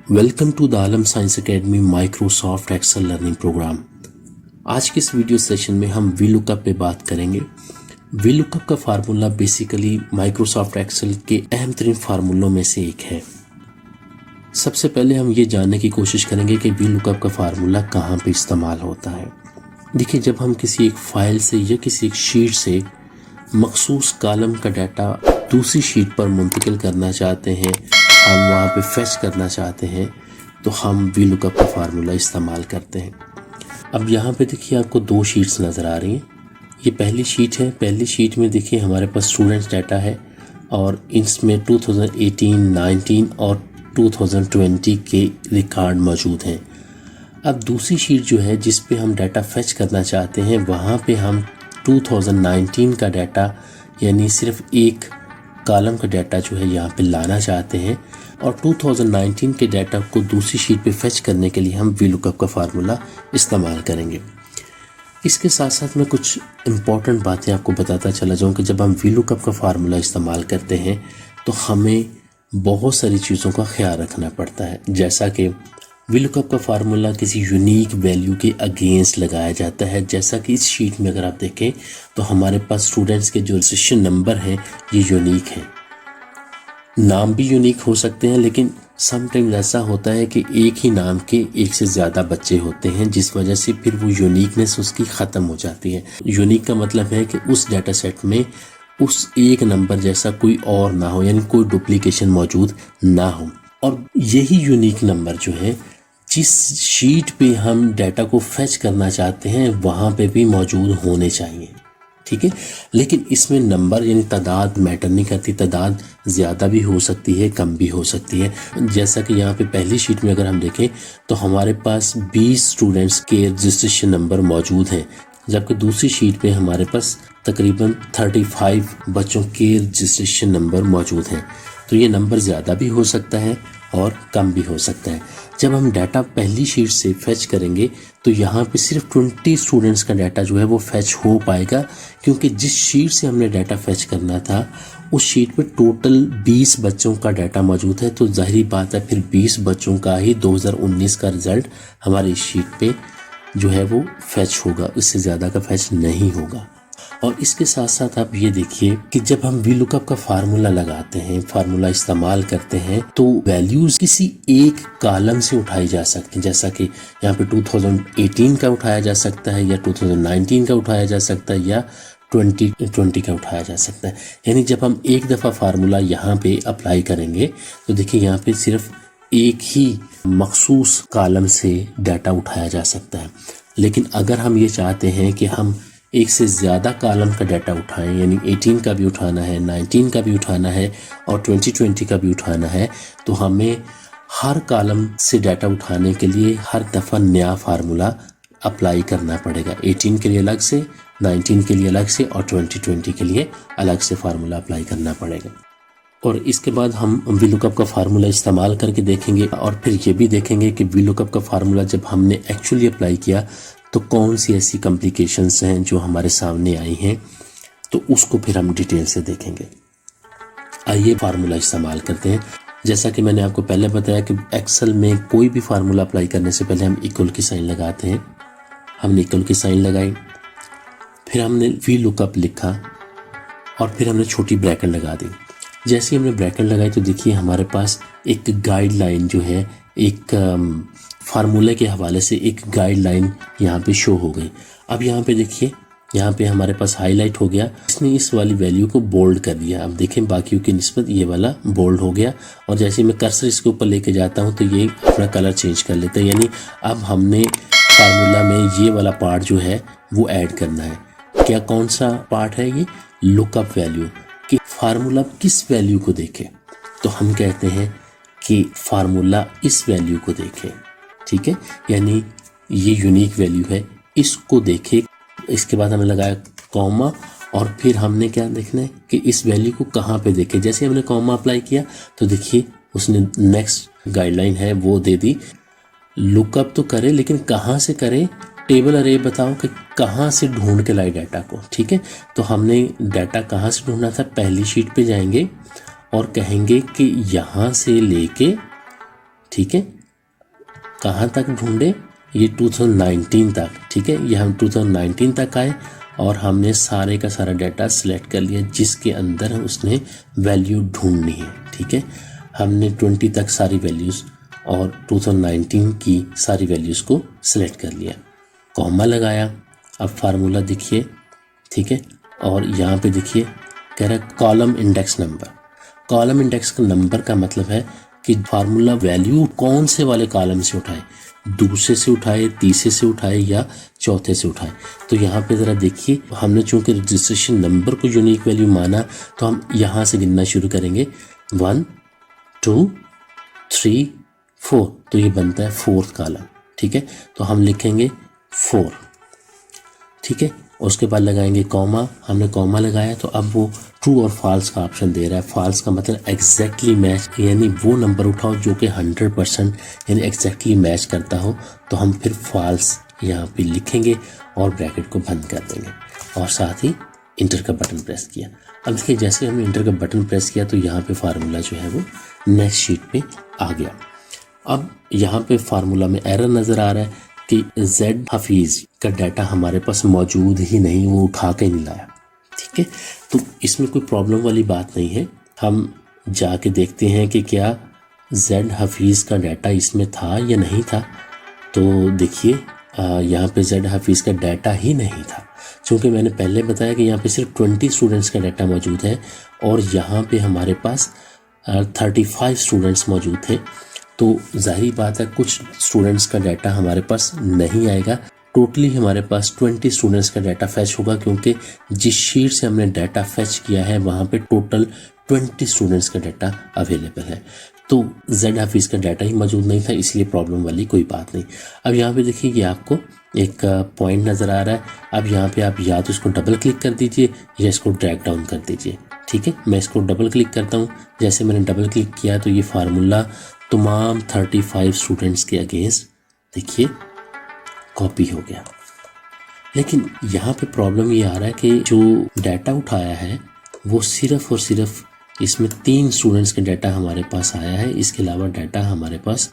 Welcome to the Alam science academy Microsoft Excel learning program. आज के इस वीडियो सेशन में हम वी लुकअप पे बात करेंगे। वी लुकअप का फार्मूला बेसिकली माइक्रोसॉफ्ट एक्सेल के अहम तरीन फार्मूलों में से एक है। सबसे पहले हम ये जानने की कोशिश करेंगे कि वी लुकअप का फार्मूला कहाँ पे इस्तेमाल होता है। देखिए, जब हम किसी एक फाइल से या किसी एक शीट से मखसूस कॉलम का डाटा दूसरी शीट पर मुंतकिल करना चाहते हैं, हम वहाँ पे फेच करना चाहते हैं, तो हम वी लुकअप का फार्मूला इस्तेमाल करते हैं। अब यहाँ पे देखिए, आपको दो शीट्स नज़र आ रही हैं। ये पहली शीट है। पहली शीट में देखिए हमारे पास स्टूडेंट्स डाटा है और इसमें 2018, 19 और 2020 के रिकॉर्ड मौजूद हैं। अब दूसरी शीट जो है जिस पे हम डाटा फेच करना चाहते हैं, वहाँ पे हम 2019 का डाटा यानी सिर्फ एक कॉलम का डाटा जो है यहाँ पे लाना चाहते हैं और 2019 के डाटा को दूसरी शीट पे फेच करने के लिए हम वी लुकअप का फार्मूला इस्तेमाल करेंगे। इसके साथ साथ मैं कुछ इम्पॉर्टेंट बातें आपको बताता चला जाऊँ कि जब हम वी लुकअप का फार्मूला इस्तेमाल करते हैं तो हमें बहुत सारी चीज़ों का ख्याल रखना पड़ता है। जैसा कि वी लुकअप का फार्मूला किसी यूनिक वैल्यू के अगेंस्ट लगाया जाता है। जैसा कि इस शीट में अगर आप देखें तो हमारे पास स्टूडेंट्स के जो रजिस्ट्रेशन नंबर हैं ये यूनिक हैं। नाम भी यूनिक हो सकते हैं, लेकिन समटाइम्स ऐसा होता है कि एक ही नाम के एक से ज़्यादा बच्चे होते हैं, जिस वजह से फिर वो यूनिकनेस उसकी ख़त्म हो जाती है। यूनिक का मतलब है कि उस डाटा सेट में उस एक नंबर जैसा कोई और ना हो, यानी कोई डुप्लीकेशन मौजूद ना हो। और यही यूनिक नंबर जो है जिस शीट पे हम डाटा को फेच करना चाहते हैं वहाँ पे भी मौजूद होने चाहिए, ठीक है। लेकिन इसमें नंबर यानी तादाद मैटर नहीं करती। तादाद ज़्यादा भी हो सकती है, कम भी हो सकती है। जैसा कि यहाँ पे पहली शीट में अगर हम देखें तो हमारे पास 20 स्टूडेंट्स के रजिस्ट्रेशन नंबर मौजूद हैं, जबकि दूसरी शीट पे हमारे पास तकरीबन 35 बच्चों के रजिस्ट्रेशन नंबर मौजूद हैं। तो ये नंबर ज़्यादा भी हो सकता है और कम भी हो सकता है। जब हम डाटा पहली शीट से फेच करेंगे तो यहाँ पे सिर्फ 20 स्टूडेंट्स का डाटा जो है वो फेच हो पाएगा, क्योंकि जिस शीट से हमने डाटा फेच करना था उस शीट पे टोटल 20 बच्चों का डाटा मौजूद है। तो जाहिर बात है फिर 20 बच्चों का ही 2019 का रिज़ल्ट हमारी शीट पे जो है वो फेच होगा, इससे ज़्यादा का फेच नहीं होगा। और इसके साथ साथ आप ये देखिए कि जब हम वी लुकअप का फार्मूला लगाते हैं, फार्मूला इस्तेमाल करते हैं, तो वैल्यूज किसी एक कॉलम से उठाई जा सकती हैं। जैसा कि यहाँ पे 2018 का उठाया जा सकता है, या 2019 का उठाया जा सकता है, या 2020 का उठाया जा सकता है। यानी जब हम एक दफ़ा फार्मूला यहाँ पे अप्लाई करेंगे तो देखिए यहाँ पे सिर्फ एक ही मखसूस कॉलम से डाटा उठाया जा सकता है। लेकिन अगर हम ये चाहते हैं कि हम एक से ज़्यादा कॉलम का डाटा उठाएं, यानी 18 का भी उठाना है, 19 का भी उठाना है और 2020 का भी उठाना है, तो हमें हर कॉलम से डाटा उठाने के लिए हर दफ़ा नया फार्मूला अप्लाई करना पड़ेगा। 18 के लिए अलग से, 19 के लिए अलग से और 2020 के लिए अलग से फार्मूला अप्लाई करना पड़ेगा। और इसके बाद हम वी लुकअप का फार्मूला इस्तेमाल करके देखेंगे और फिर ये भी देखेंगे कि वी लुकअप का फार्मूला जब हमने एक्चुअली अप्लाई किया तो कौन सी ऐसी कॉम्प्लिकेशंस हैं जो हमारे सामने आई हैं, तो उसको फिर हम डिटेल से देखेंगे। आइए फार्मूला इस्तेमाल करते हैं। जैसा कि मैंने आपको पहले बताया कि एक्सेल में कोई भी फार्मूला अप्लाई करने से पहले हम इक्वल की साइन लगाते हैं। हमने इक्वल की साइन लगाई, फिर हमने वी लुकअप लिखा और फिर हमने छोटी ब्रैकेट लगा दी। जैसे ही हमने ब्रैकेट लगाई तो देखिए हमारे पास एक गाइडलाइन जो है, एक फार्मूले के हवाले से एक गाइडलाइन यहाँ पे शो हो गई। अब यहाँ पे देखिए, यहाँ पे हमारे पास हाईलाइट हो गया, इसने इस वाली वैल्यू को बोल्ड कर दिया। अब देखें बाकियों की निस्बत ये वाला बोल्ड हो गया, और जैसे मैं कर्सर इसके ऊपर लेके जाता हूँ तो ये अपना कलर चेंज कर लेता है। यानी अब हमने फार्मूला में ये वाला पार्ट जो है वो ऐड करना है। क्या कौन सा पार्ट है ये? लुकअप वैल्यू, कि फार्मूला किस वैल्यू को देखे। तो हम कहते हैं कि फार्मूला इस वैल्यू को देखे, ठीक है, यानी ये यूनिक वैल्यू है, इसको देखे। इसके बाद हमने लगाया कॉमा और फिर हमने क्या देखना है कि इस वैल्यू को कहाँ पे देखे। जैसे हमने कॉमा अप्लाई किया तो देखिए उसने नेक्स्ट गाइडलाइन है वो दे दी। लुकअप तो करे लेकिन कहाँ से करे, टेबल अरे बताओ कि कहाँ से ढूंढ के लाए डाटा को, ठीक है। तो हमने डाटा कहाँ से ढूंढना था, पहली शीट पे जाएंगे और कहेंगे कि यहाँ से लेके, ठीक है, कहाँ तक ढूंढे, ये 2019 तक, ठीक है। ये हम 2019 तक आए और हमने सारे का सारा डाटा सिलेक्ट कर लिया जिसके अंदर उसने वैल्यू ढूंढनी है, ठीक है। हमने 20 तक सारी वैल्यूज़ और 2019 की सारी वैल्यूज़ को सिलेक्ट कर लिया, कॉमा लगाया। अब फार्मूला देखिए, ठीक है, और यहाँ पे देखिए कह रहा है column index number. Column index का नंबर का मतलब है कि फार्मूला वैल्यू कौन से वाले कॉलम से उठाए, दूसरे से उठाए, तीसरे से उठाए या चौथे से उठाए। तो यहाँ पे ज़रा देखिए, हमने चूंकि रजिस्ट्रेशन नंबर को यूनिक वैल्यू माना तो हम यहाँ से गिनना शुरू करेंगे, 1 2 3 4, तो ये बनता है 4th कॉलम, ठीक है। तो हम लिखेंगे 4, ठीक है, उसके बाद लगाएंगे कॉमा। हमने कॉमा लगाया तो अब वो ट्रू और फॉल्स का ऑप्शन दे रहा है। फॉल्स का मतलब एग्जैक्टली मैच, यानी वो नंबर उठाओ जो कि 100% यानी एग्जैक्टली मैच करता हो, तो हम फिर फॉल्स यहाँ पे लिखेंगे और ब्रैकेट को बंद कर देंगे और साथ ही इंटर का बटन प्रेस किया। अब देखिए जैसे हमने इंटर का बटन प्रेस किया तो यहाँ पे फार्मूला जो है वो नेक्स्ट शीट पे आ गया। अब यहाँ पे फार्मूला में एरर नज़र आ रहा है कि जेड हफीज़ का डाटा हमारे पास मौजूद ही नहीं, वो उठा के नहीं लाया, ठीक है। तो इसमें कोई प्रॉब्लम वाली बात नहीं है। हम जाके देखते हैं कि क्या जेड हफीज़ का डाटा इसमें था या नहीं था। तो देखिए यहाँ पे जेड हफीज़ का डाटा ही नहीं था, क्योंकि मैंने पहले बताया कि यहाँ पे सिर्फ 20 स्टूडेंट्स का डाटा मौजूद है और यहाँ पे हमारे पास 35 स्टूडेंट्स मौजूद थे। तो जाहिर बात है कुछ स्टूडेंट्स का डाटा हमारे पास नहीं आएगा। टोटली हमारे पास 20 स्टूडेंट्स का डाटा फैच होगा, क्योंकि जिस शीट से हमने डाटा फैच किया है वहाँ पे टोटल 20 स्टूडेंट्स का डाटा अवेलेबल है। तो जेड हफीज़ का डाटा ही मौजूद नहीं था, इसलिए प्रॉब्लम वाली कोई बात नहीं। अब यहाँ पे देखिए कि आपको एक पॉइंट नज़र आ रहा है। अब यहाँ पे आप या तो इसको डबल क्लिक कर दीजिए या इसको ड्रैग डाउन कर दीजिए, ठीक है। मैं इसको डबल क्लिक करता हूँ। जैसे मैंने डबल क्लिक किया तो ये फार्मूला तमाम 35 स्टूडेंट्स के अगेंस्ट देखिए कॉपी हो गया। लेकिन यहाँ पे प्रॉब्लम ये आ रहा है कि जो डाटा उठाया है वो सिर्फ और सिर्फ इसमें 3 स्टूडेंट्स का डाटा हमारे पास आया है, इसके अलावा डाटा हमारे पास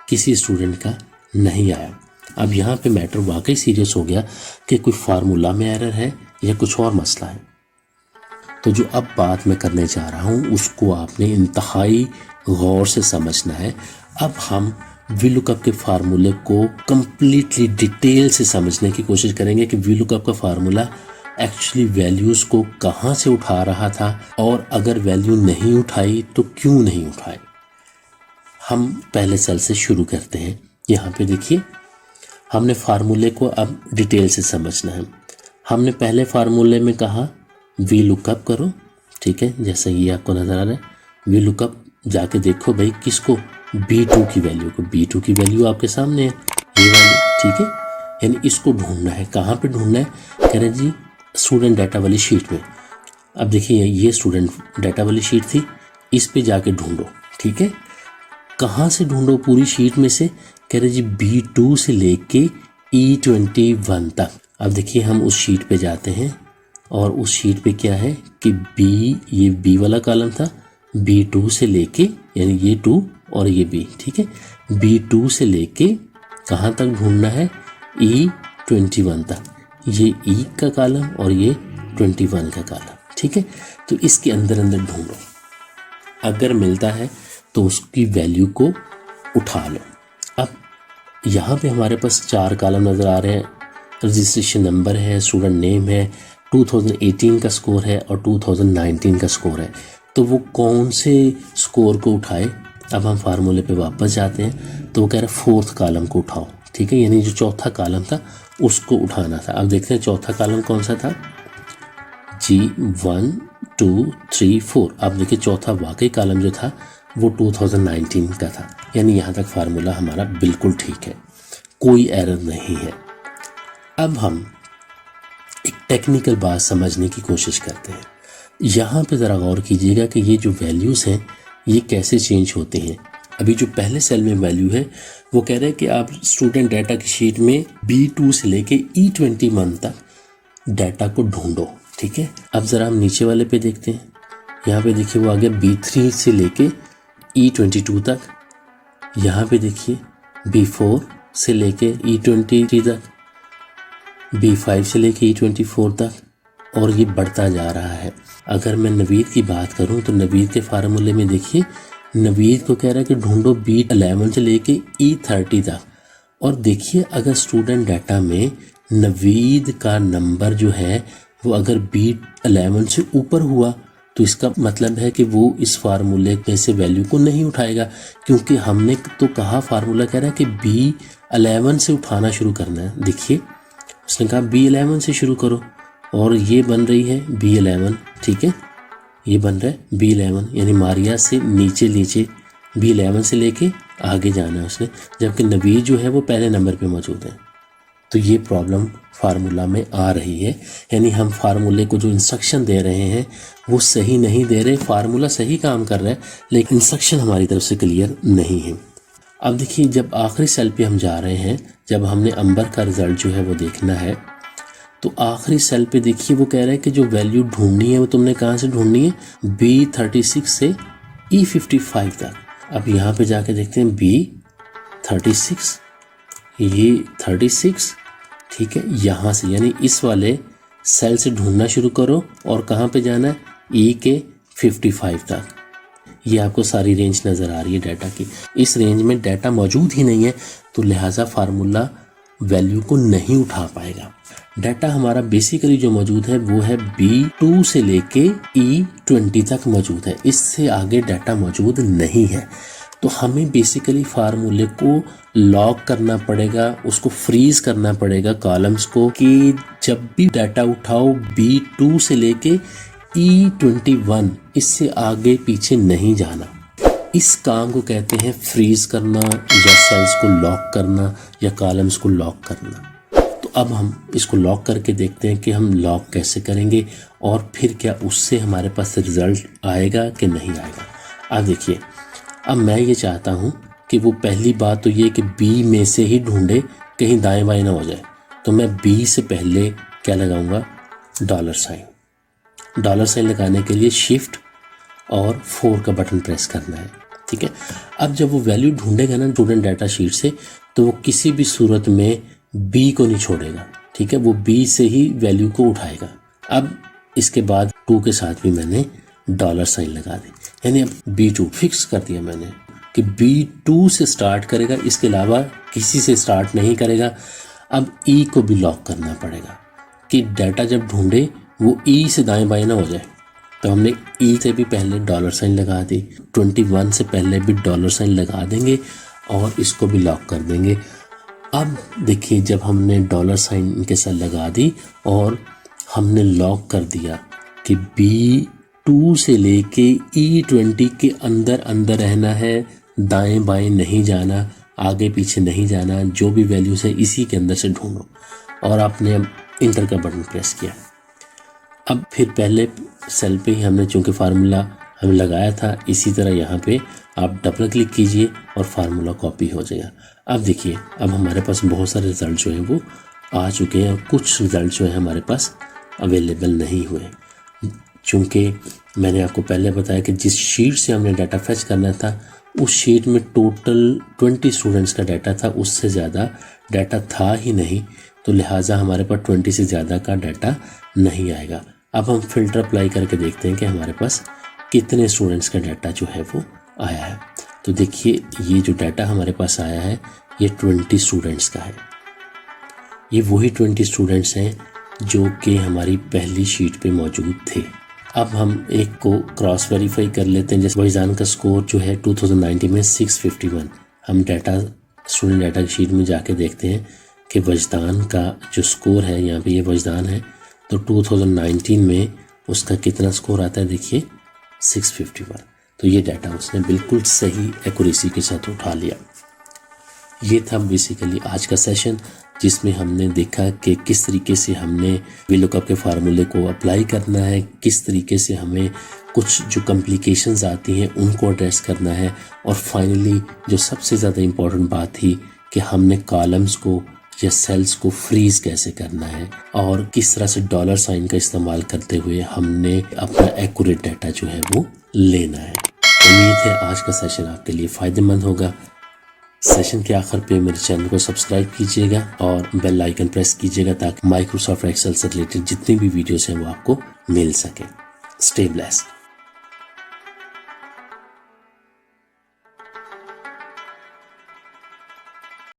किसी स्टूडेंट का नहीं आया। अब यहाँ पे मैटर वाकई सीरियस हो गया कि कोई फार्मूला में एरर है या कुछ और मसला है। तो जो अब बात मैं करने जा रहा हूँ उसको आपने इंतहाई गौर से समझना है। अब हम वीलुकअप के फार्मूले को कम्प्लीटली डिटेल से समझने की कोशिश करेंगे कि वीलुकअप का फार्मूला एक्चुअली वैल्यूज़ को कहाँ से उठा रहा था और अगर वैल्यू नहीं उठाई तो क्यों नहीं उठाई। हम पहले सेल से शुरू करते हैं। यहाँ पे देखिए हमने फार्मूले को अब डिटेल से समझना है। हमने पहले फार्मूले में कहा वीलुकअप करो, ठीक है, जैसे ये आपको नज़र आ रहा है। वीलुकअप जाके देखो भाई किसको, B2 की वैल्यू को। B2 की वैल्यू आपके सामने है, ये वाली, ठीक है। यानी इसको ढूंढना है। कहाँ पे ढूंढना है, कह रहे जी स्टूडेंट डाटा वाली शीट में। अब देखिए ये स्टूडेंट डाटा वाली शीट थी, इस पे जाके ढूंढो, ठीक है। कहाँ से ढूंढो, पूरी शीट में से। कह रहे जी B2 से लेके E21 तक। अब देखिए हम उस शीट पे जाते हैं और उस शीट पे क्या है कि ये B वाला कॉलम था, B2 से लेके यानी ये 2 और ये B, ठीक है। B2 से लेके कहाँ तक ढूंढना है, E21 तक। ये E का कॉलम और ये 21 का कॉलम, ठीक है। तो इसके अंदर अंदर ढूंढो, अगर मिलता है तो उसकी वैल्यू को उठा लो। अब यहाँ पे हमारे पास 4 कॉलम नज़र आ रहे हैं। रजिस्ट्रेशन नंबर है, स्टूडेंट नेम है, 2018 का स्कोर है और 2019 का स्कोर है। तो वो कौन से स्कोर को उठाए। अब हम फार्मूले पे वापस जाते हैं तो वो कह रहा है 4th कॉलम को उठाओ, ठीक है, यानी जो चौथा कॉलम था उसको उठाना था। अब देखते हैं चौथा कॉलम कौन सा था, G1 2 3 4। अब देखिए चौथा वाकई कॉलम जो था वो 2019 का था, यानी यहाँ तक फार्मूला हमारा बिल्कुल ठीक है, कोई एरर नहीं है। अब हम एक टेक्निकल बात समझने की कोशिश करते हैं। यहाँ पे ज़रा गौर कीजिएगा कि ये जो वैल्यूज़ हैं ये कैसे चेंज होते हैं। अभी जो पहले सेल में वैल्यू है वो कह रहे हैं कि आप स्टूडेंट डाटा की शीट में B2 से लेके E21 तक डाटा को ढूंढो, ठीक है। अब ज़रा हम नीचे वाले पे देखते हैं। यहाँ पे देखिए वो आ गया B3 से लेके E22 तक। यहाँ पे देखिए B4 से लेके E23 तक, B5 से लेके E24 तक, और ये बढ़ता जा रहा है। अगर मैं नवीद की बात करूं तो नवीद के फार्मूले में देखिए, नवीद को कह रहा है कि ढूंढो B11 से लेके E30 तक। और देखिए अगर स्टूडेंट डाटा में नवीद का नंबर जो है वो अगर B11 से ऊपर हुआ तो इसका मतलब है कि वो इस फार्मूले में से वैल्यू को नहीं उठाएगा, क्योंकि हमने तो कहा, फार्मूला कह रहा है कि B11 से उठाना शुरू करना है। देखिए उसने कहा B11 से शुरू करो, और ये बन रही है B11, ठीक है, ये बन रहा है B11, यानी मारिया से नीचे B11 से लेके आगे जाना है उसने, जबकि नवीद जो है वो पहले नंबर पे मौजूद है। तो ये प्रॉब्लम फार्मूला में आ रही है, यानी हम फार्मूले को जो इंस्ट्रक्शन दे रहे हैं वो सही नहीं दे रहे। फार्मूला सही काम कर रहा है लेकिन इंस्ट्रक्शन हमारी तरफ से क्लियर नहीं है। अब देखिए जब आखिरी सेल पे हम जा रहे हैं, जब हमने अंबर का रिजल्ट जो है वो देखना है, तो आखिरी सेल पे देखिए वो कह रहा है कि जो वैल्यू ढूंढनी है वो तुमने कहाँ से ढूंढनी है, B36 से E55 तक। अब यहाँ पे जाके देखते हैं B36, ये 36, ठीक है, यहाँ से यानी इस वाले सेल से ढूंढना शुरू करो, और कहाँ पे जाना है, E के 55 तक। ये आपको सारी रेंज नज़र आ रही है डाटा की। इस रेंज में डाटा मौजूद ही नहीं है, तो लिहाजा फार्मूला वैल्यू को नहीं उठा पाएगा। डाटा हमारा बेसिकली जो मौजूद है वो है B2 से लेके E20 तक मौजूद है, इससे आगे डाटा मौजूद नहीं है। तो हमें बेसिकली फार्मूले को लॉक करना पड़ेगा, उसको फ्रीज करना पड़ेगा कॉलम्स को, कि जब भी डाटा उठाओ B2 से लेके E21, इससे आगे पीछे नहीं जाना। इस काम को कहते हैं फ्रीज करना, या सेल्स को लॉक करना, या कॉलम्स को लॉक करना। तो अब हम इसको लॉक करके देखते हैं कि हम लॉक कैसे करेंगे, और फिर क्या उससे हमारे पास रिजल्ट आएगा कि नहीं आएगा। अब देखिए, अब मैं ये चाहता हूँ कि वो पहली बात तो ये कि B में से ही ढूंढे, कहीं दाएं बाएं ना हो जाए। तो मैं B से पहले क्या लगाऊंगा, डॉलर साइन लगाने के लिए शिफ्ट और 4 का बटन प्रेस करना है, ठीक है। अब जब वो वैल्यू ढूंढेगा ना स्टूडेंट डाटा शीट से, तो वो किसी भी सूरत में B को नहीं छोड़ेगा, ठीक है, वो B से ही वैल्यू को उठाएगा। अब इसके बाद 2 के साथ भी मैंने डॉलर साइन लगा दी, यानी अब B2 फिक्स कर दिया मैंने कि B2 से स्टार्ट करेगा, इसके अलावा किसी से स्टार्ट नहीं करेगा। अब E को भी लॉक करना पड़ेगा कि डाटा जब ढूंढे वो E से दाएं बाएं ना हो जाए। तो हमने E से भी पहले डॉलर साइन लगा दी, 21 से पहले भी डॉलर साइन लगा देंगे, और इसको भी लॉक कर देंगे। अब देखिए जब हमने डॉलर साइन इनके साथ लगा दी और हमने लॉक कर दिया कि B2 से लेके E20 के अंदर रहना है, दाएं बाएं नहीं जाना, आगे पीछे नहीं जाना, जो भी वैल्यूज है इसी के अंदर से ढूंढो। और आपने अब इंटर का बटन प्रेस किया। अब फिर पहले सेल पे ही हमने चूँकि फार्मूला हमें लगाया था, इसी तरह यहाँ पे आप डबल क्लिक कीजिए और फार्मूला कॉपी हो जाएगा। अब देखिए अब हमारे पास बहुत सारे रिजल्ट जो हैं वो आ चुके हैं, और कुछ रिजल्ट जो है हमारे पास अवेलेबल नहीं हुए। चूँकि मैंने आपको पहले बताया कि जिस शीट से हमने डाटा फैच करना था, उस शीट में टोटल 20 स्टूडेंट्स का डाटा था, उससे ज़्यादा डाटा था ही नहीं, तो लिहाजा हमारे पास 20 से ज़्यादा का डाटा नहीं आएगा। अब हम फ़िल्टर अप्लाई करके देखते हैं कि हमारे पास कितने स्टूडेंट्स का डाटा जो है वो आया है। तो देखिए ये जो डाटा हमारे पास आया है ये 20 स्टूडेंट्स का है। ये वही 20 स्टूडेंट्स हैं जो कि हमारी पहली शीट पे मौजूद थे। अब हम एक को क्रॉस वेरीफाई कर लेते हैं। जैसे वजदान का स्कोर जो है 2019 में 651, हम डाटा स्टूडेंट डाटा की शीट में जाके देखते हैं कि वजदान का जो स्कोर है, यहाँ पे ये वजदान है, तो 2019 में उसका कितना स्कोर आता है, देखिए 651। तो ये डाटा उसने बिल्कुल सही एक्यूरेसी के साथ उठा लिया। ये था बेसिकली आज का सेशन, जिसमें हमने देखा कि किस तरीके से हमने वीलुकअप के फार्मूले को अप्लाई करना है, किस तरीके से हमें कुछ जो कॉम्प्लिकेशंस आती हैं उनको एड्रेस करना है, और फाइनली जो सबसे ज़्यादा इम्पॉर्टेंट बात थी कि हमने कॉलम्स को या सेल्स को फ्रीज कैसे करना है, और किस तरह से डॉलर साइन का इस्तेमाल करते हुए हमने अपना एक्यूरेट डाटा जो है वो लेना है। उम्मीद है आज का सेशन आपके लिए फ़ायदेमंद होगा। सेशन के आखिर पे मेरे चैनल को सब्सक्राइब कीजिएगा और बेल आइकन प्रेस कीजिएगा ताकि माइक्रोसॉफ्ट एक्सेल से रिलेटेड जितनी भी वीडियोस हैं वो आपको मिल सके। Stay blessed.